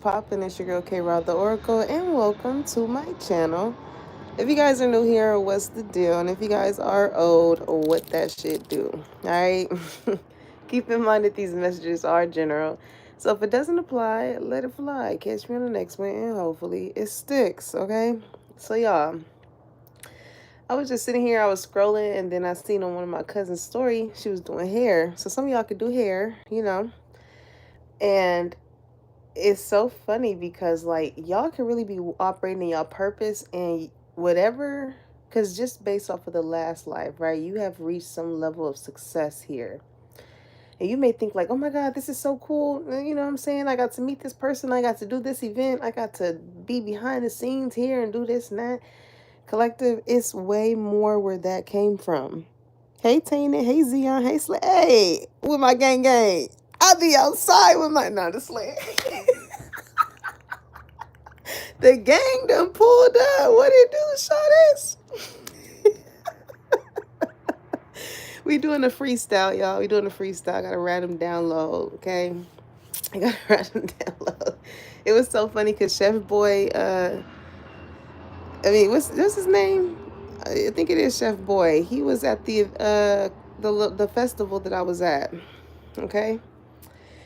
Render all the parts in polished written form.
poppin'? It's your girl K Rod the Oracle, and welcome to my channel. If you guys are new here, what's the deal? And if you guys are old, what that shit do? Alright? Keep in mind that these messages are general. So if it doesn't apply, let it fly. Catch me on the next one, and hopefully it sticks, okay? So, y'all, I was just sitting here, I was scrolling, and then I seen on one of my cousin's story, she was doing hair. So some of y'all could do hair, And it's so funny because like y'all can really be operating in y'all purpose and whatever, because just based off of the last life, right, you have reached some level of success here, and you may think like, oh my god, this is so cool, you know what I'm saying, I got to meet this person, I got to do this event, I got to be behind the scenes here and do this and that. Collective, it's way more where that came from. Hey Tina, hey Zion, hey Slay, hey, with my gang, I'll be outside with my, no, the Slay. The gang done pulled up. What it do, shorties? We doing a freestyle, y'all. We doing a freestyle. I got a random download, okay? I got a random download. It was so funny because Chef Boy, what's his name? I think it is Chef Boy. He was at the festival that I was at, okay?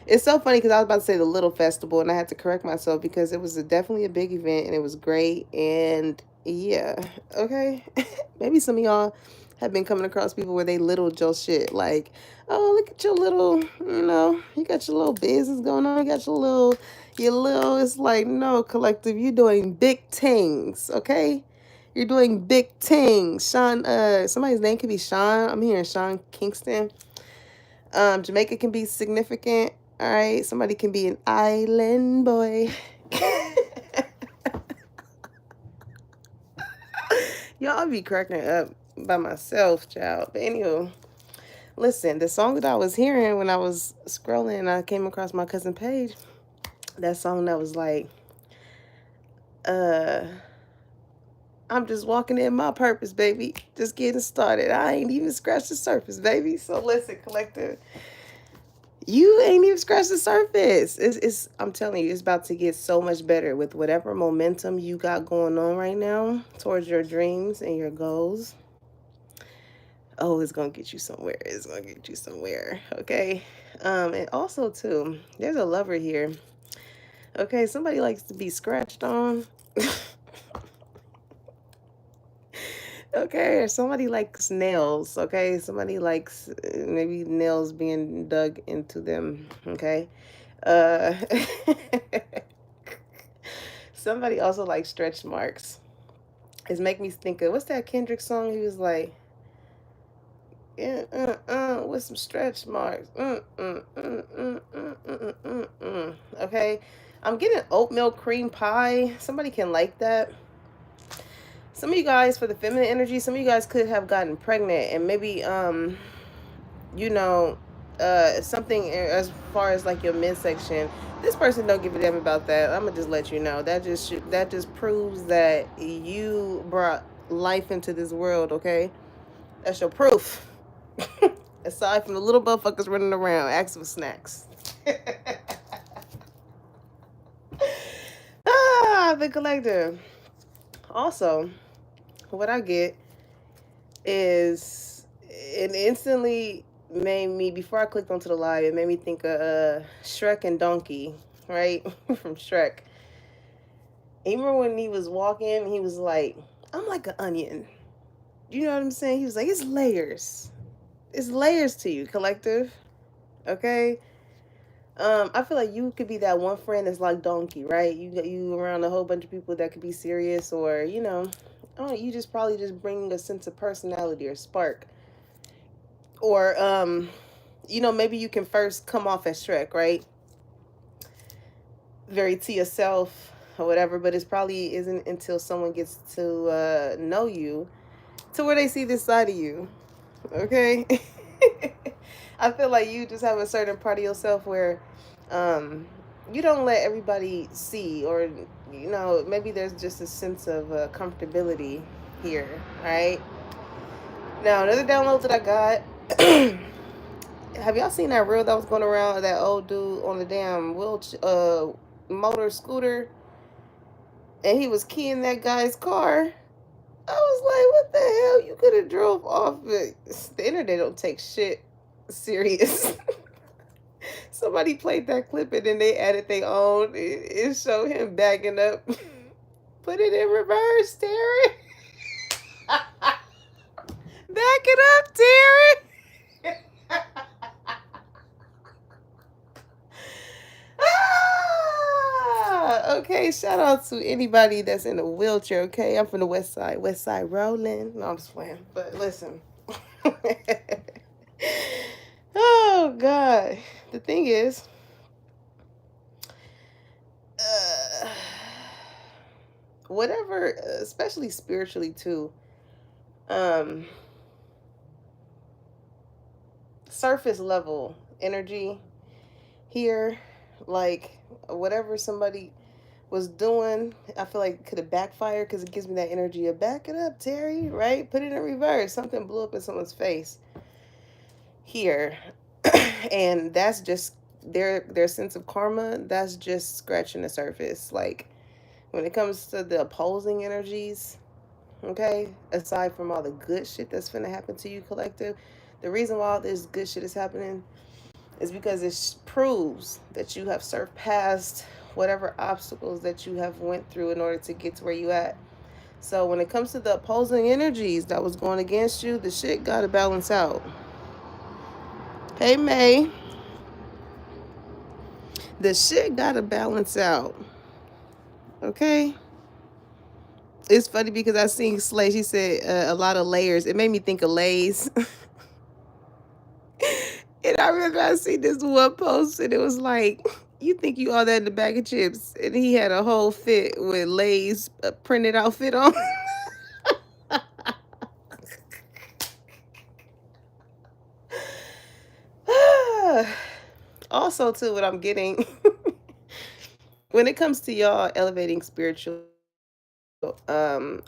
It's so funny because I was about to say the little festival, and I had to correct myself because it was definitely a big event, and it was great. And yeah, okay. Maybe some of y'all have been coming across people where they little Joe shit. Like, oh, look at your little, you got your little business going on. You got your little, it's like, no, collective, you're doing big things, okay? You're doing big things. Sean, somebody's name could be Sean. I'm hearing Sean Kingston. Jamaica can be significant. All right, somebody can be an island boy. Y'all be cracking up by myself, child. But anywho, listen, the song that I was hearing when I was scrolling, I came across my cousin page. That song that was like, uh, I'm just walking in my purpose, baby. Just getting started. I ain't even scratched the surface, baby. So listen, collective. You ain't even scratched the surface. I'm telling you, it's about to get so much better with whatever momentum you got going on right now towards your dreams and your goals. Oh, it's gonna get you somewhere. It's gonna get you somewhere. Okay. And also too, there's a lover here. Okay, somebody likes to be scratched on. Okay, or somebody likes nails. Okay, somebody likes maybe nails being dug into them. Okay. Uh, somebody also likes stretch marks. It's making me think of, what's that Kendrick song? He was like, yeah, with some stretch marks. Okay, I'm getting oatmeal cream pie. Somebody can like that. Some of you guys, for the feminine energy, some of you guys could have gotten pregnant, and maybe you know, something as far as like your midsection. This person don't give a damn about that. I'm gonna just let you know. That just proves that you brought life into this world. Okay, that's your proof. Aside from the little motherfuckers running around asking for snacks. The collector. Also, what I get is it instantly made me, before I clicked onto the live, it made me think of Shrek and Donkey, right? From Shrek. You remember when he was walking, he was like, I'm like an onion. You know what I'm saying? He was like, it's layers. It's layers to you, collective. Okay? I feel like you could be that one friend that's like Donkey, right? You around a whole bunch of people that could be serious, or oh, you just probably just bring a sense of personality or spark, or maybe you can first come off as Shrek, right? Very to yourself or whatever, but it's probably isn't until someone gets to know you to where they see this side of you. Okay. I feel like you just have a certain part of yourself where you don't let everybody see, or maybe there's just a sense of comfortability here, right? Now, another download that I got. Have y'all seen that reel that was going around of that old dude on the damn wheelchair? motor scooter, and he was keying that guy's car. I was like, what the hell? You could have drove off. But the internet don't take shit serious. Somebody played that clip and then they added their own. It showed him backing up. Put it in reverse, Terry. Back it up, Terry. Okay, shout out to anybody that's in a wheelchair, okay? I'm from the west side rolling. No, I'm just playing. But listen. Oh, God. The thing is, uh, whatever, especially spiritually too, um, surface level energy here, like whatever somebody was doing, I feel like it could have backfired because it gives me that energy of back it up, Terry, right? Put it in reverse. Something blew up in someone's face here. And that's just their sense of karma, that's just scratching the surface. Like when it comes to the opposing energies, okay, aside from all the good shit that's gonna happen to you, collective, the reason why all this good shit is happening is because it proves that you have surpassed whatever obstacles that you have went through in order to get to where you at. So when it comes to the opposing energies that was going against you, the shit gotta balance out. Hey May, the shit gotta balance out. Okay? It's funny because I seen Slay, she said a lot of layers. It made me think of Lay's. And I remember I seen this one post and it was like, you think you all that in the bag of chips. And he had a whole fit with Lay's printed outfit on. Also, too, what I'm getting when it comes to y'all elevating spiritual, a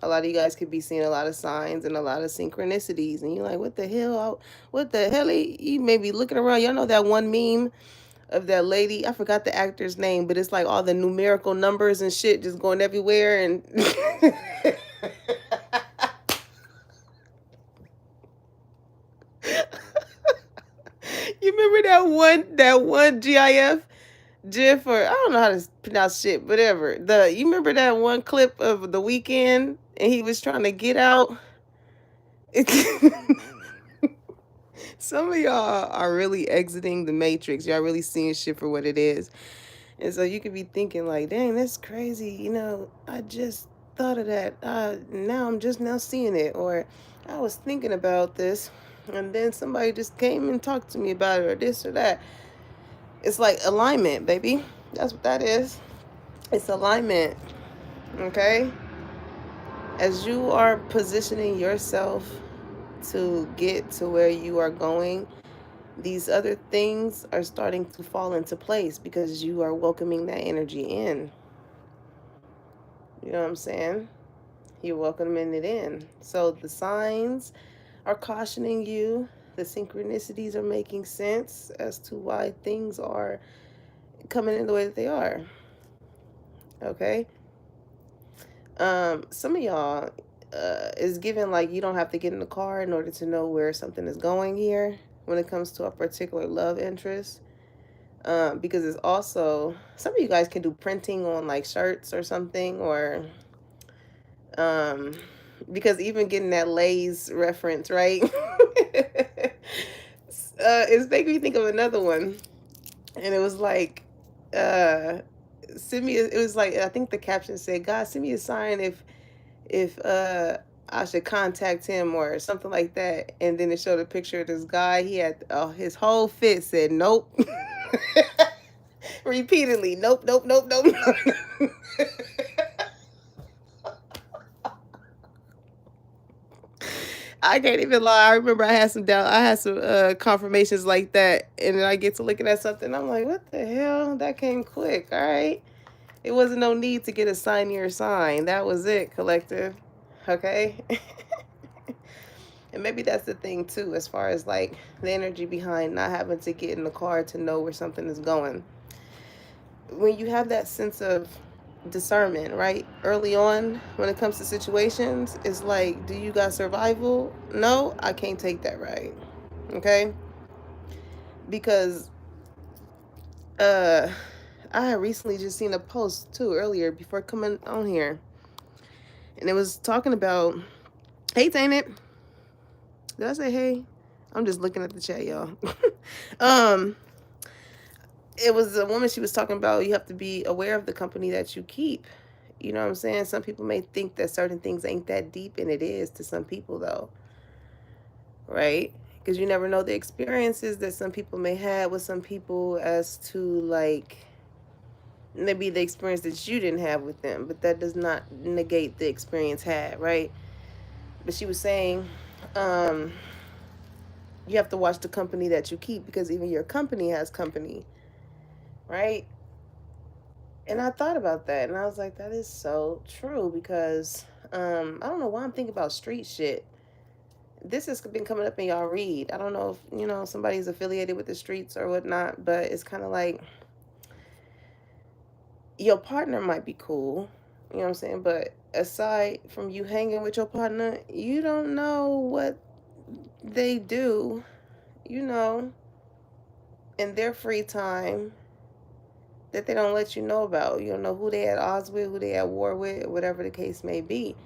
lot of you guys could be seeing a lot of signs and a lot of synchronicities, and you're like, what the hell? What the hell? You may be looking around. Y'all know that one meme of that lady? I forgot the actor's name, but it's like all the numerical numbers and shit just going everywhere. And you remember that one GIF, or I don't know how to pronounce shit, whatever. You remember that one clip of The Weeknd and he was trying to get out? Some of y'all are really exiting the matrix. Y'all really seeing shit for what it is. And so you could be thinking like, dang, that's crazy. I just thought of that. Now I'm just now seeing it. Or I was thinking about this and then somebody just came and talked to me about it, or this or that. It's like alignment, baby. That's what that is. It's alignment. Okay? As you are positioning yourself to get to where you are going, these other things are starting to fall into place because you are welcoming that energy in. You know what I'm saying? You're welcoming it in. So the signs are cautioning you. The synchronicities are making sense as to why things are coming in the way that they are. Okay? Some of y'all is given like you don't have to get in the car in order to know where something is going here when it comes to a particular love interest. Because it's also, some of you guys can do printing on like shirts or something, or because even getting that Lay's reference, right? It's making me think of another one, and it was like, send me. It was like, I think the caption said, "God, send me a sign if I should contact him," or something like that. And then it showed a picture of this guy. He had his whole fit said nope. Repeatedly, nope, nope, nope, nope, nope. I can't even lie. I remember I had some confirmations like that, and then I get to looking at something. I'm like, what the hell? That came quick. All right, it wasn't no need to get a sign your sign. That was it, collective. Okay. And maybe that's the thing too, as far as like the energy behind not having to get in the car to know where something is going. when you have that sense of discernment, right? Early on, when it comes to situations, it's like, do you got survival? No, I can't take that, right? Okay? Because uh I had recently just seen a post too earlier before coming on here. And it was talking about, hey, Taint It. Did I say hey? I'm just looking at the chat, y'all. um, it was a woman, she was talking about you have to be aware of the company that you keep. You know what I'm saying? Some people may think that certain things ain't that deep, and it is to some people, though, right? Because you never know the experiences that some people may have with some people as to, like, maybe the experience that you didn't have with them, but that does not negate the experience had, right? But she was saying, um, you have to watch the company that you keep because even your company has company, right? And I thought about that and I was like, that is so true because I don't know why I'm thinking about street shit. This has been coming up in y'all read. I don't know if, somebody's affiliated with the streets or whatnot, but it's kind of like your partner might be cool, you know what I'm saying? But aside from you hanging with your partner, you don't know what they do, you know, in their free time that they don't let you know about. You don't know who they at odds with, who they at war with, whatever the case may be,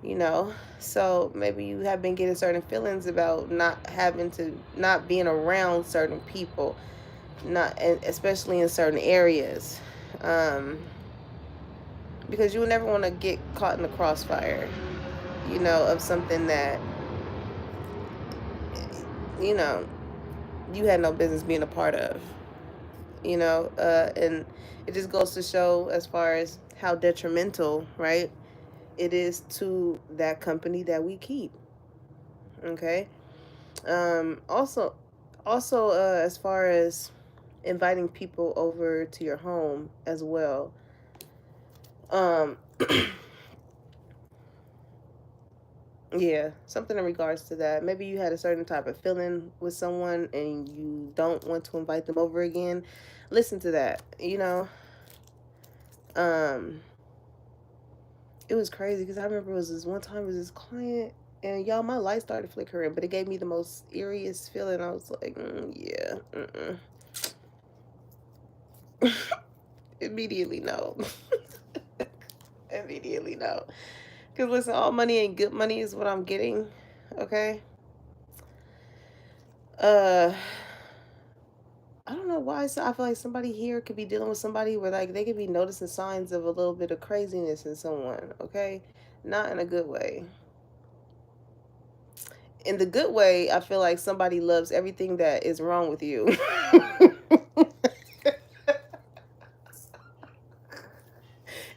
you know. So maybe you have been getting certain feelings about not being around certain people, not, and especially in certain areas, because you would never want to get caught in the crossfire, of something that, you know, you had no business being a part of. And it just goes to show as far as how detrimental, right, it is to that company that we keep. Okay. Also, as far as inviting people over to your home as well. Um, yeah, something in regards to that. Maybe you had a certain type of feeling with someone and you don't want to invite them over again. Listen to that, Um, it was crazy because I remember it was this one time, it was this client, and y'all, my light started flickering, but it gave me the most eeriest feeling. I was like, yeah, immediately no. Immediately no. Because listen, all money ain't good money is what I'm getting. Okay. Uh, I don't know why. So I feel like somebody here could be dealing with somebody where like they could be noticing signs of a little bit of craziness in someone. Okay, not in a good way. In the good way, I feel like somebody loves everything that is wrong with you.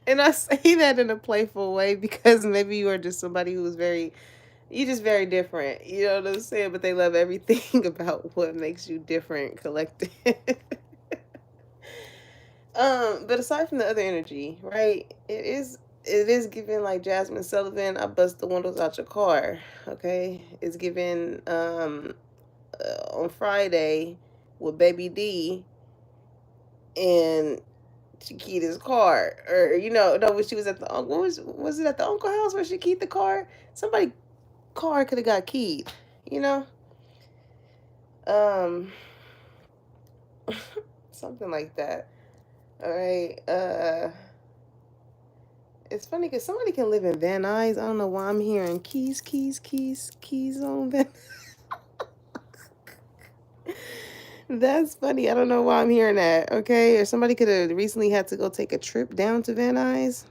And I say that in a playful way because maybe you are just somebody who is you just very different. You know what I'm saying? But they love everything about what makes you different, collective. But aside from the other energy, right? It is giving like Jasmine Sullivan, I bust the windows out your car. Okay. It's giving on Friday with Baby D and Chiquita's car, or no, when she was at the what was it at the uncle house where she keyed the car? Somebody car could have got keyed, you know, um, something like that. All right, it's funny because somebody can live in Van Nuys. I don't know why I'm hearing keys on Van. That's funny. I don't know why I'm hearing that. Okay, or somebody could have recently had to go take a trip down to Van Nuys.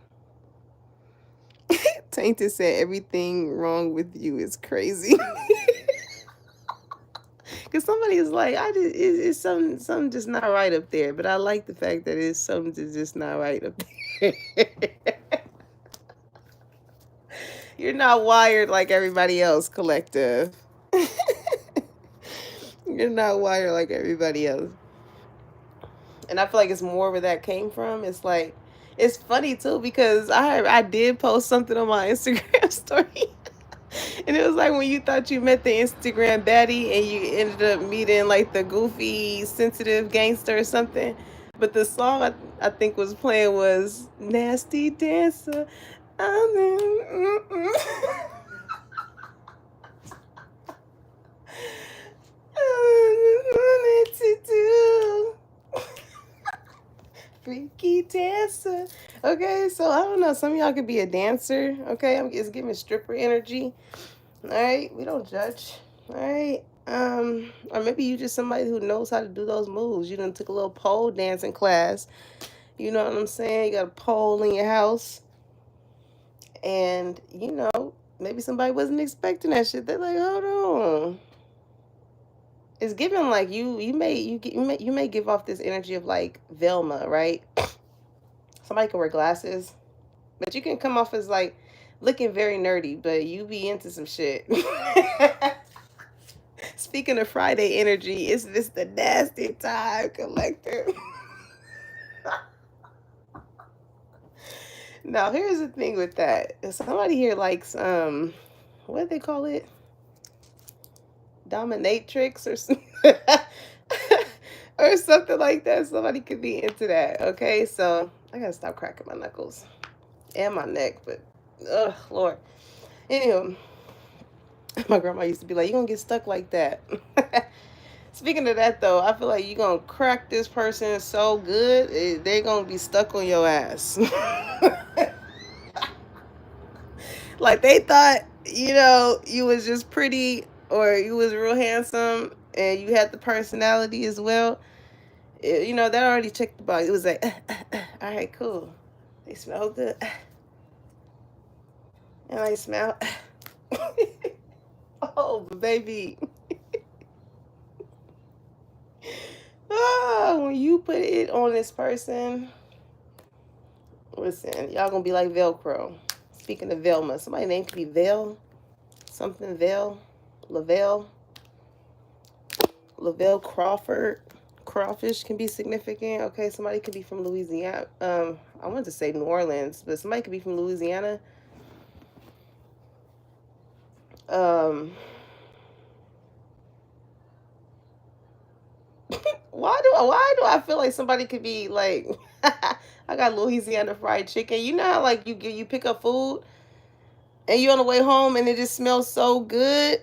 Tainted said everything wrong with you is crazy. Because somebody is like, it's something just not right up there. But I like the fact that it's something just not right up there. You're not wired like everybody else, collective. You're not wired like everybody else. And I feel like it's more where that came from. It's like, it's funny too because I did post something on my Instagram story. And it was like when you thought you met the Instagram baddie and you ended up meeting like the goofy, sensitive gangster or something. But the song I think was playing was Nasty Dancer. I'm in, wanted to do. Freaky dancer. Okay, so I don't know. Some of y'all could be a dancer. Okay, it's giving stripper energy. All right, we don't judge. All right. Or maybe you just somebody who knows how to do those moves. You done took a little pole dancing class. You know what I'm saying? You got a pole in your house, and maybe somebody wasn't expecting that shit. They're like, hold on. It's giving like you may give off this energy of like Velma, right? Somebody can wear glasses, but you can come off as like looking very nerdy, but you be into some shit. Speaking of Friday energy, is this the nasty time collective? Now, here's the thing with that. If somebody here likes what do they call it? Dominatrix or something. Or something like that. Somebody could be into that. Okay, so I gotta stop cracking my knuckles and my neck, but ugh, Lord. Anyway, my grandma used to be like, "You gonna get stuck like that." Speaking of that, though, I feel like you're gonna crack this person so good, they're gonna be stuck on your ass. Like they thought, you was just pretty or you was real handsome and you had the personality as well. That already checked the box. It was like, all right, cool. They smell good. And I smell. Oh, baby. Oh, when you put it on this person, listen, y'all gonna be like Velcro. Speaking of Velma, somebody's name could be Vel, something Vel, Lavelle, Lavelle Crawford. Crawfish can be significant. Okay, somebody could be from Louisiana. I wanted to say New Orleans, but somebody could be from Louisiana. Why do I feel like somebody could be like I got Louisiana fried chicken. You know how like you pick up food and you're on the way home and it just smells so good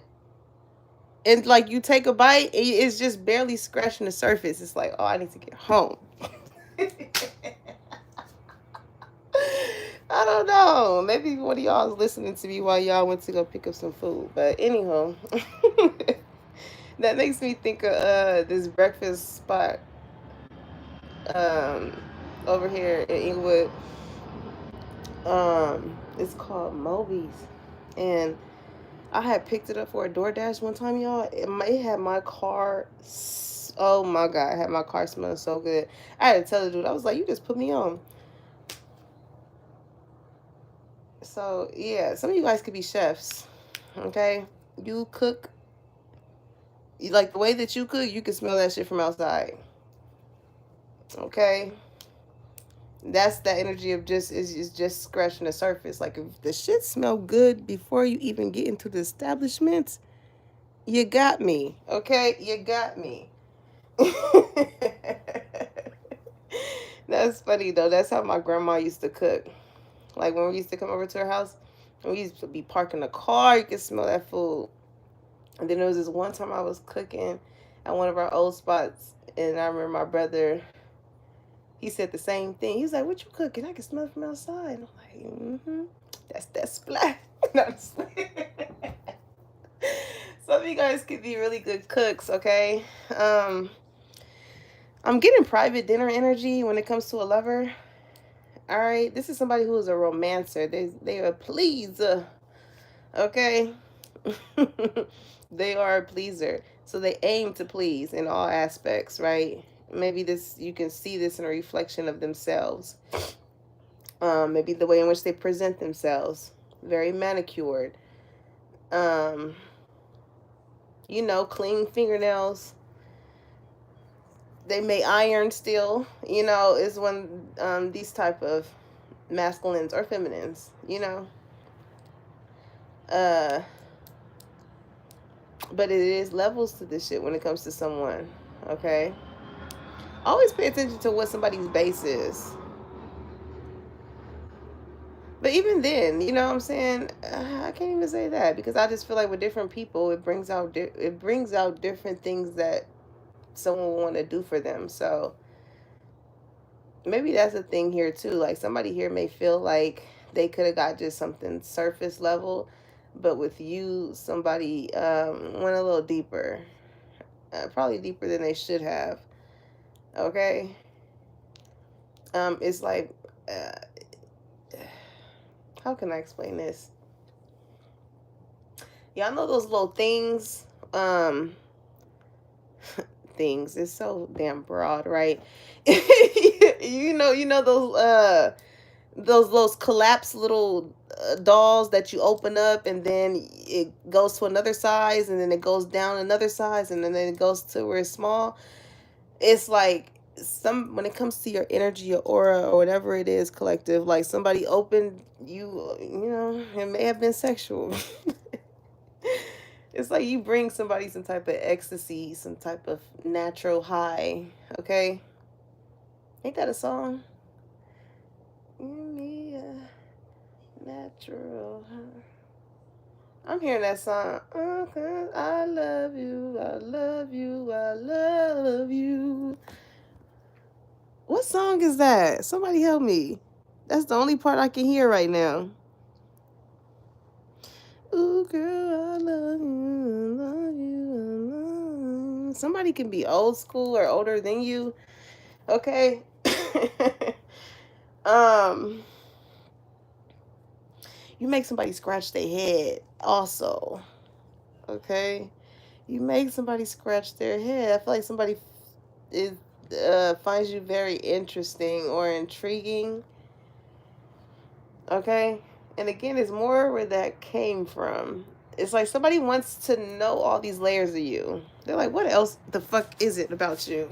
and like you take a bite and it's just barely scratching the surface. It's like, oh, I need to get home. I don't know. Maybe one of y'all is listening to me while y'all went to go pick up some food. But anyhow, that makes me think of this breakfast spot um, over here in Inglewood. It's called Moby's, and I had picked it up for a DoorDash one time, y'all. It had my car. Oh my God, it had my car smelling so good. I had to tell the dude, I was like, you just put me on. So yeah, some of you guys could be chefs. Okay, you cook. You like the way that you cook. You can smell that shit from outside. Okay, that's the energy of is just scratching the surface. Like if the shit smell good before you even get into the establishment, you got me. Okay, you got me. That's funny though. That's how my grandma used to cook. Like when we used to come over to her house, and we used to be parking the car, you could smell that food. And then there was this one time I was cooking at one of our old spots, and I remember my brother, he said the same thing. He was like, "What you cooking? I can smell it from outside." And I'm like, that's that splat. Some of you guys could be really good cooks, okay? I'm getting private dinner energy when it comes to a lover. All right, this is somebody who is a romancer. They are a pleaser, okay? They are a pleaser, so they aim to please in all aspects, right? Maybe you can see this in a reflection of themselves. Maybe the way in which they present themselves, very manicured. Clean fingernails. They may iron still, is when these type of masculines or feminines, but it is levels to this shit when it comes to someone, okay? Always pay attention to what somebody's base is. But even then, you know what I'm saying? I can't even say that because I just feel like with different people, it brings out different things that someone will want to do for them. So maybe that's a thing here too. Like somebody here may feel like they could have got just something surface level, but with you, somebody went a little deeper, probably deeper than they should have. Okay, it's like, uh, how can I explain this? Y'all know those little things, um, things. It's so damn broad, right? You know those collapsed little dolls that you open up and then it goes to another size and then it goes down another size and then it goes to where it's small. It's like some when it comes to your energy, your aura, or whatever it is, collective. Like somebody opened you, you know, it may have been sexual. It's like you bring somebody some type of ecstasy, some type of natural high. Okay, ain't that a song? Give me a natural high. I'm hearing that song. Okay, I love you, I love you, I love you. What song is that? Somebody help me. That's the only part I can hear right now. Ooh, girl, I love you, I love you, I love you. Somebody can be old school or older than you. Okay. um, you make somebody scratch their head also. Okay. You make somebody scratch their head. I feel like somebody is finds you very interesting or intriguing. Okay, and again, it's more where that came from. It's like somebody wants to know all these layers of you. They're like, what else the fuck is it about you?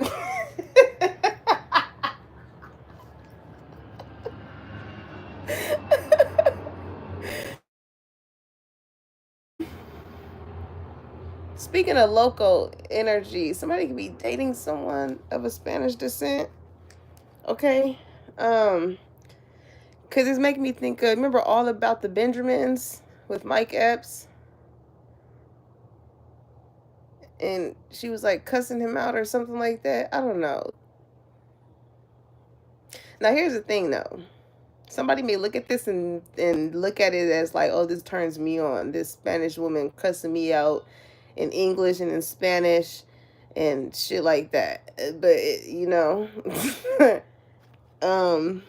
Speaking of local energy, somebody could be dating someone of a Spanish descent. Okay, um, because it's making me think. Remember all about the Benjamins with Mike Epps, and she was like cussing him out or something like that. I don't know. Now here's the thing, though. Somebody may look at this and look at it as like, oh, this turns me on. This Spanish woman cussing me out in English and in Spanish and shit like that. But you know, um,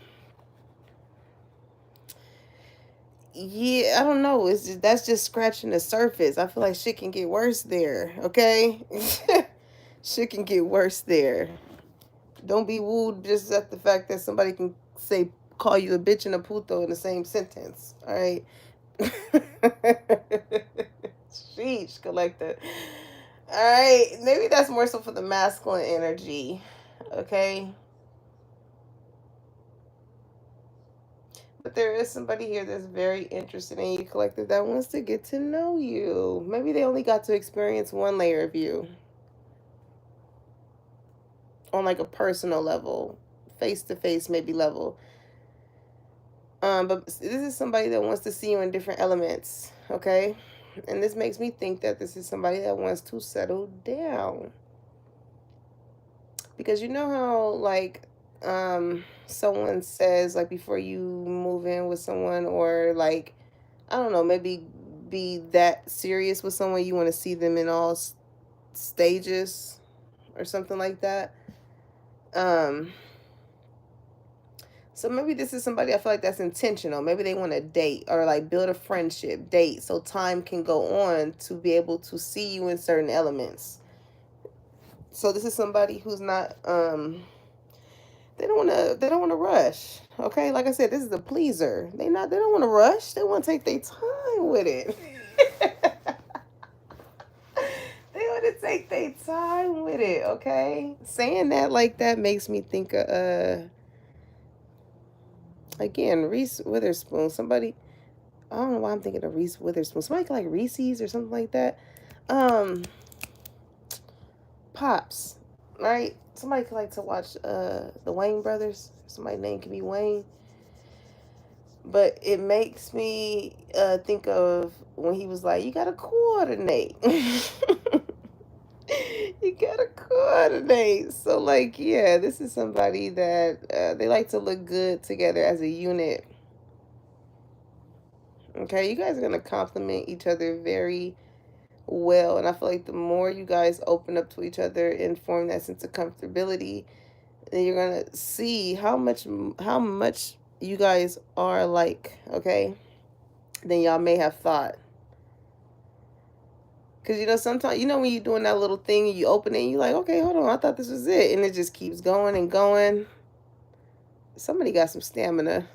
yeah, I don't know. It's just that's just scratching the surface. I feel like shit can get worse there. Okay, shit can get worse there. Don't be wooed just at the fact that somebody can say call you a bitch and a puto in the same sentence. All right. Sheesh, collector. All right, maybe that's more so for the masculine energy. Okay, but there is somebody here that's very interested in you, collective, that wants to get to know you. Maybe they only got to experience one layer of you on like a personal level, face to face, maybe level. But this is somebody that wants to see you in different elements. Okay, and this makes me think that this is somebody that wants to settle down. Because you know how like someone says like before you move in with someone or like I don't know, maybe be that serious with someone, you want to see them in all stages or something like that. Um so maybe this is somebody I feel like that's intentional. Maybe they want to date or like build a friendship, date so time can go on to be able to see you in certain elements. So this is somebody who's not they don't want to rush. Okay, like I said, this is a pleaser. They don't want to rush. They want to take their time with it. They want to take their time with it. Okay, saying that like that makes me think of again Reese Witherspoon. Somebody I don't know why I'm thinking of Reese Witherspoon. Somebody like Reese's or something like that. Um, Pops. right? Somebody could like to watch the Wayne brothers. Somebody's name could be Wayne. But it makes me think of when he was like, "You gotta coordinate." You gotta coordinate. So, like, yeah, this is somebody that they like to look good together as a unit. Okay, you guys are gonna complement each other very well, and I feel like the more you guys open up to each other and form that sense of comfortability, then you're gonna see how much you guys are alike. Okay, than y'all may have thought. Cause sometimes when you're doing that little thing and you open it and you're like, okay, hold on, I thought this was it, and it just keeps going and going. Somebody got some stamina.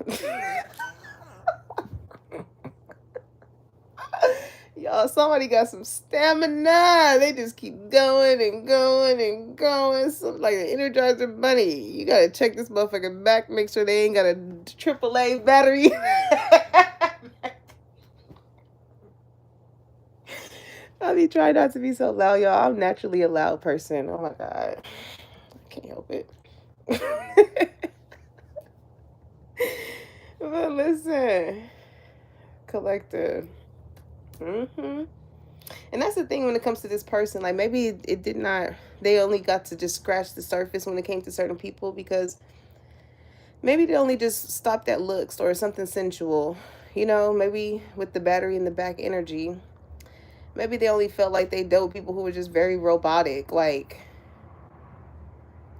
Y'all, somebody got some stamina. They just keep going and going and going. Something like an Energizer bunny. You gotta check this motherfucker back, make sure they ain't got a AAA battery. I be trying not to be so loud, y'all. I'm naturally a loud person. Oh my god. I can't help it. But listen, collective. And that's the thing when it comes to this person. Like, maybe it did not, they only got to just scratch the surface when it came to certain people, because maybe they only just stopped at looks or something sensual. Maybe with the battery in the back energy, maybe they only felt like they dealt with people who were just very robotic. Like,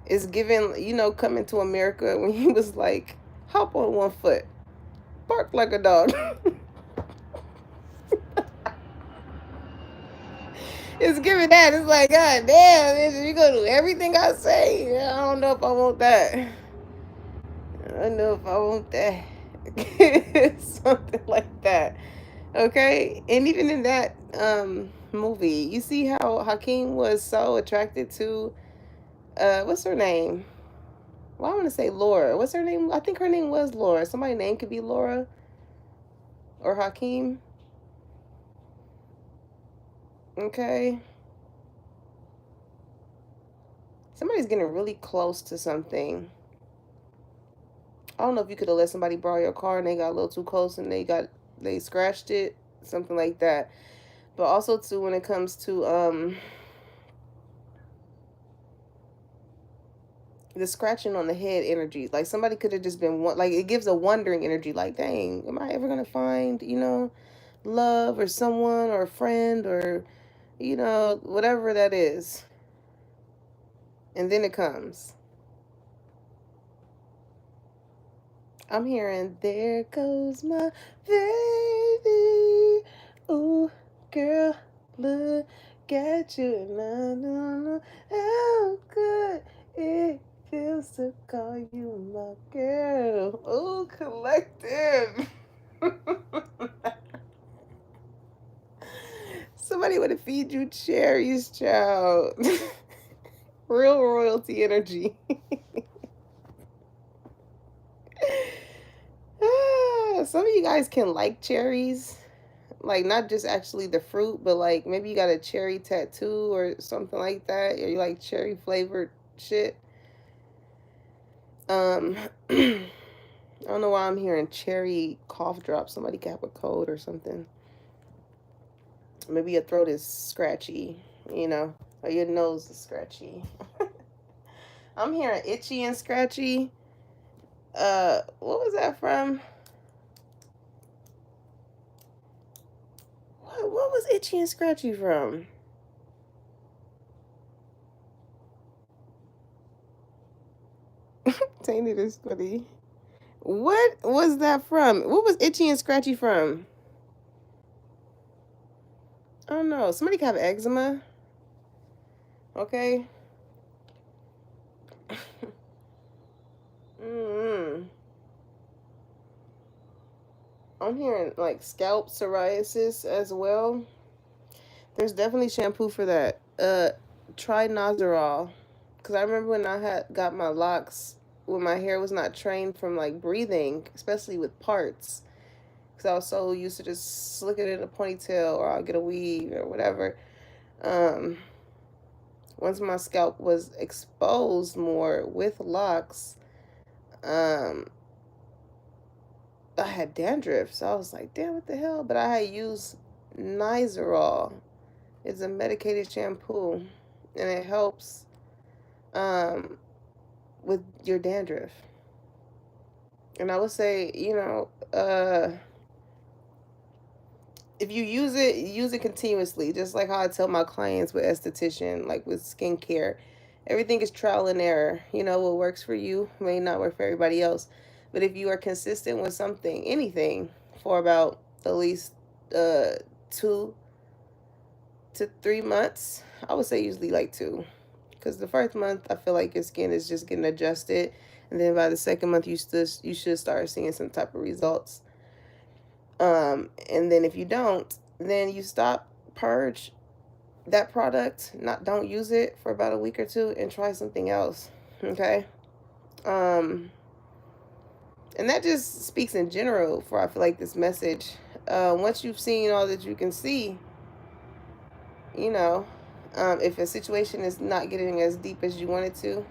it's given, coming to America when he was like, hop on one foot, bark like a dog. It's giving that. It's like, God damn, you gonna do everything I say. I don't know if I want that. I don't know if I want that. Something like that. Okay? And even in that movie, you see how Hakeem was so attracted to what's her name? Well, I want to say Laura. What's her name? I think her name was Laura. Somebody's name could be Laura or Hakeem. Okay. Somebody's getting really close to something. I don't know if you could have let somebody borrow your car and they got a little too close and they scratched it, something like that. But also too, when it comes to the scratching on the head energy, like somebody could have just been like, it gives a wondering energy, like, dang, am I ever gonna find love or someone or a friend or whatever that is, and then it comes. I'm hearing, there goes my baby. Ooh, girl, look at you. And I don't know how good it feels to call you my girl. Ooh, collective. Somebody would have feed you cherries, child. Real royalty energy. Some of you guys can like cherries, like not just actually the fruit, but like maybe you got a cherry tattoo or something like that, or you like cherry flavored shit. I don't know why I'm hearing cherry cough drop. Somebody got a cold or something. Maybe your throat is scratchy, or your nose is scratchy. I'm hearing itchy and scratchy. What was that from? What was itchy and scratchy from? Tainted is funny. What was that from? What was itchy and scratchy from? I don't know. Somebody could have eczema. Okay. mm I'm hearing like scalp psoriasis as well. There's definitely shampoo for that. Try Nazarol. Cause I remember when I had got my locks, when my hair was not trained from like breathing, especially with parts. Cause I was so used to just slick it in a ponytail or I'll get a weave or whatever. Um, Once my scalp was exposed more with locks, um, I had dandruff. So I was like, damn, what the hell? But I had used Nizoral. It's a medicated shampoo, and it helps um, with your dandruff. And I would say, if you use it continuously, just like how I tell my clients with esthetician, like with skincare. Everything is trial and error. What works for you may not work for everybody else. But if you are consistent with something, anything, for about at least 2 to 3 months, I would say usually like 2. Because the first month, I feel like your skin is just getting adjusted. And then by the second month, you should start seeing some type of results. And then if you don't, then you stop, purge that product, not don't use it for about a week or two, and try something else. Okay. um and that just speaks in general for, I feel like, this message. Once you've seen all that you can see, you know if a situation is not getting as deep as you want it to,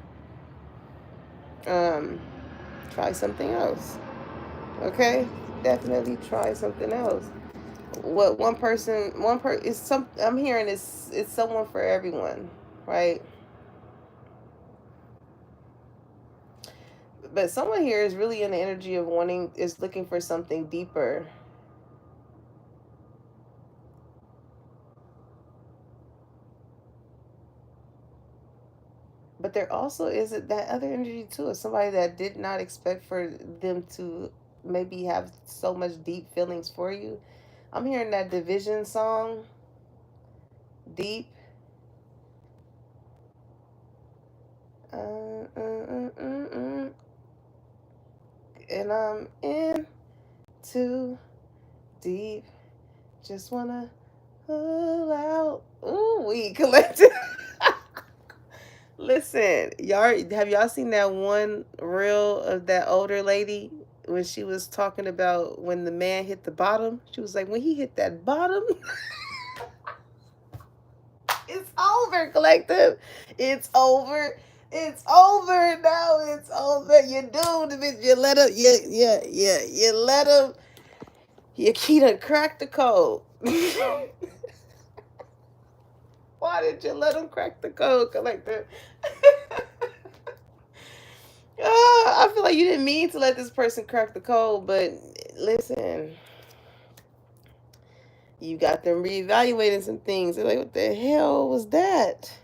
um try something else. Okay, definitely try something else. What one per is some I'm hearing is it's someone for everyone, right? But someone here is really in the energy of is looking for something deeper. But there also is that other energy too, of somebody that did not expect for them to maybe have so much deep feelings for you. I'm hearing that Division song, Deep. Uh, uh, uh, uh, uh, and I'm in too deep. Just wanna pull out. Ooh, we collected. Listen, y'all seen that one reel of that older lady when she was talking about when the man hit the bottom? She was like, when he hit that bottom, it's over, collective. It's over. It's over now. It's over. You doomed, bitch. You let him. You let him. You done cracked the code. Why did you let him crack the code, collective? I feel like you didn't mean to let this person crack the code, but listen, you got them reevaluating some things. They're like, what the hell was that?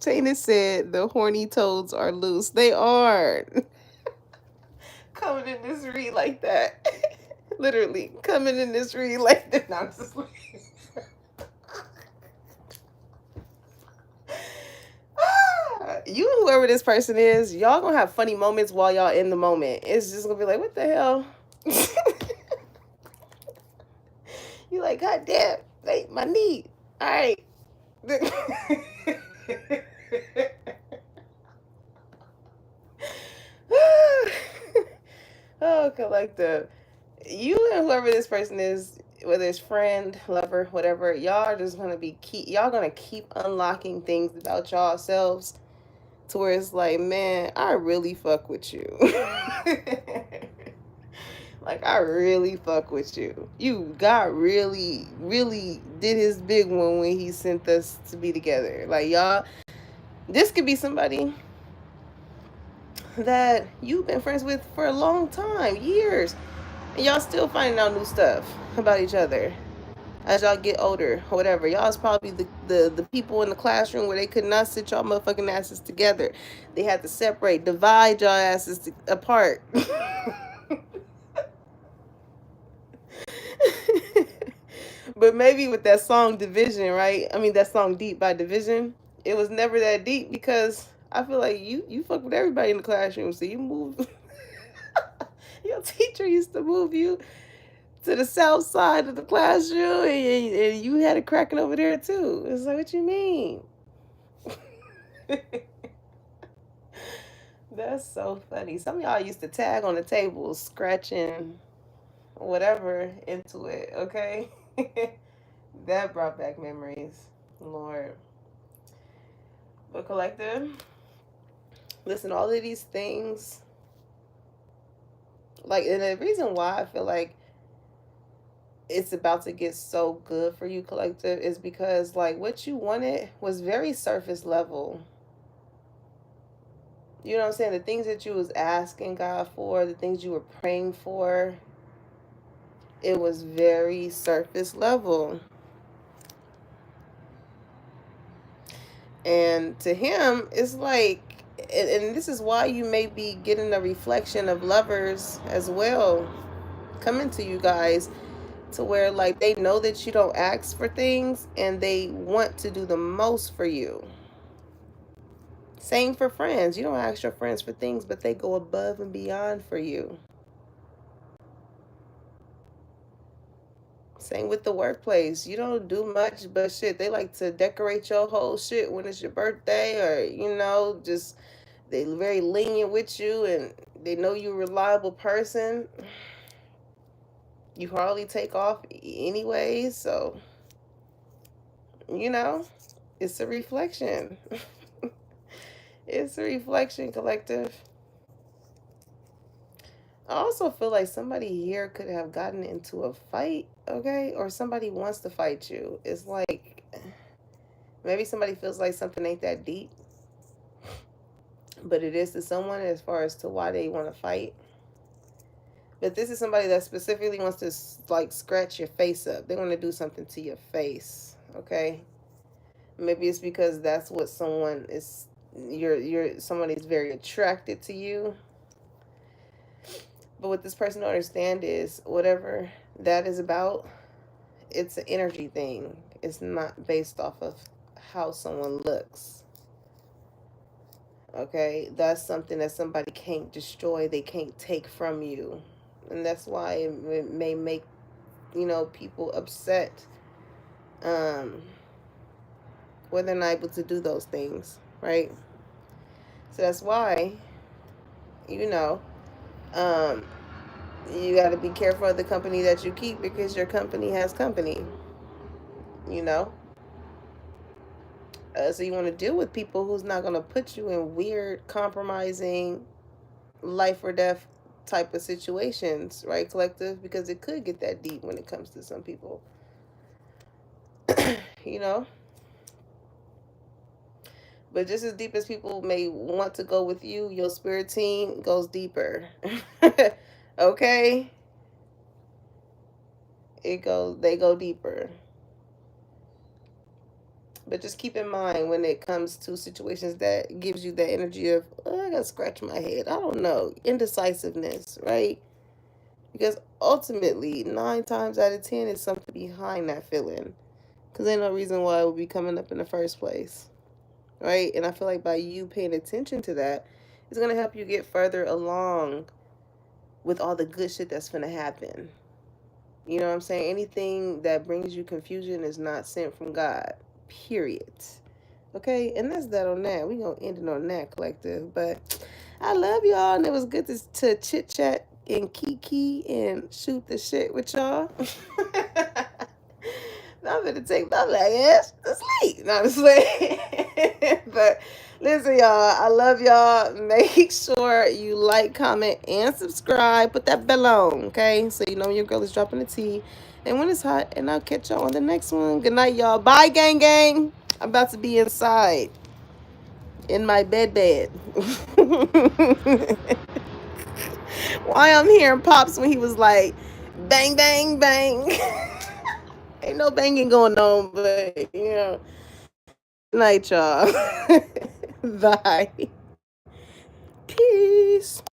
Tina said the horny toads are loose. They are. Coming in this read like that. Literally, coming in this read like that. No, I'm just like... You and whoever this person is, y'all gonna have funny moments while y'all in the moment. It's just gonna be like, what the hell? You like, God damn, like my knee. All right. Oh, collective. You and whoever this person is, whether it's friend, lover, whatever, y'all are just gonna y'all gonna keep unlocking things about y'all selves to where it's like, man, I really fuck with you. Like, I really fuck with you. God really, really did his big one when he sent us to be together. Like, y'all, this could be somebody that you've been friends with for a long time, years, and y'all still finding out new stuff about each other as y'all get older or whatever. Y'all is probably the people in the classroom where they could not sit y'all motherfucking asses together. They had to separate, divide y'all asses apart. But maybe with that song Division, right? I mean, that song Deep by Division, it was never that deep because I feel like you fuck with everybody in the classroom, so you move. Your teacher used to move you to the south side of the classroom, and you had it cracking over there too. It's like, what you mean? That's so funny. Some of y'all used to tag on the table, scratching whatever into it, okay? That brought back memories, Lord. But collective, listen, all of these things, like, and the reason why I feel like it's about to get so good for you, collective, is because, like, what you wanted was very surface level. You know what I'm saying? The things that you was asking God for, the things you were praying for, it was very surface level. And to him, it's like, and this is why you may be getting a reflection of lovers as well coming to you guys, to where, like, they know that you don't ask for things and they want to do the most for you. Same for friends. You don't ask your friends for things, but they go above and beyond for you. Same with the workplace. You don't do much, but shit, they like to decorate your whole shit when it's your birthday, or, just they very lenient with you, and they know you're a reliable person. You hardly take off anyways, so you know, it's a reflection. It's a reflection, collective. I also feel like somebody here could have gotten into a fight, okay? Or somebody wants to fight you. It's like maybe somebody feels like something ain't that deep, but it is to someone as far as to why they want to fight. But this is somebody that specifically wants to, like, scratch your face up. They want to do something to your face, okay? Maybe it's because that's what someone is. Someone is very attracted to you. But what this person don't understand is whatever that is about, it's an energy thing. It's not based off of how someone looks. Okay? That's something that somebody can't destroy, they can't take from you. And that's why it may make, people upset when they're not able to do those things, right? So that's why, you know, um, you got to be careful of the company that you keep, because your company has company, you know? So you want to deal with people who's not going to put you in weird, compromising, life or death type of situations, right, collective? Because it could get that deep when it comes to some people, you know? But just as deep as people may want to go with you, your spirit team goes deeper. Okay? They go deeper. But just keep in mind when it comes to situations that gives you that energy of, oh, I gotta scratch my head. I don't know. Indecisiveness, right? Because ultimately, 9 times out of 10 is something behind that feeling. Because ain't no reason why it would be coming up in the first place. Right? And I feel like by you paying attention to that, it's going to help you get further along with all the good shit that's going to happen. You know what I'm saying? Anything that brings you confusion is not sent from God. Period. Okay? And that's that on that. We're going to end it on that, collective. But I love y'all, and it was good to chit chat and kiki and shoot the shit with y'all. I'm gonna take my black ass to sleep. Not to sleep. But listen, y'all, I love y'all. Make sure you like, comment, and subscribe. Put that bell on, okay? So you know when your girl is dropping the tea. And when it's hot, and I'll catch y'all on the next one. Good night, y'all. Bye, gang gang. I'm about to be inside. In my bed. Why I'm hearing Pops when he was like, bang, bang, bang. Ain't no banging going on, but, night, y'all. Bye. Peace.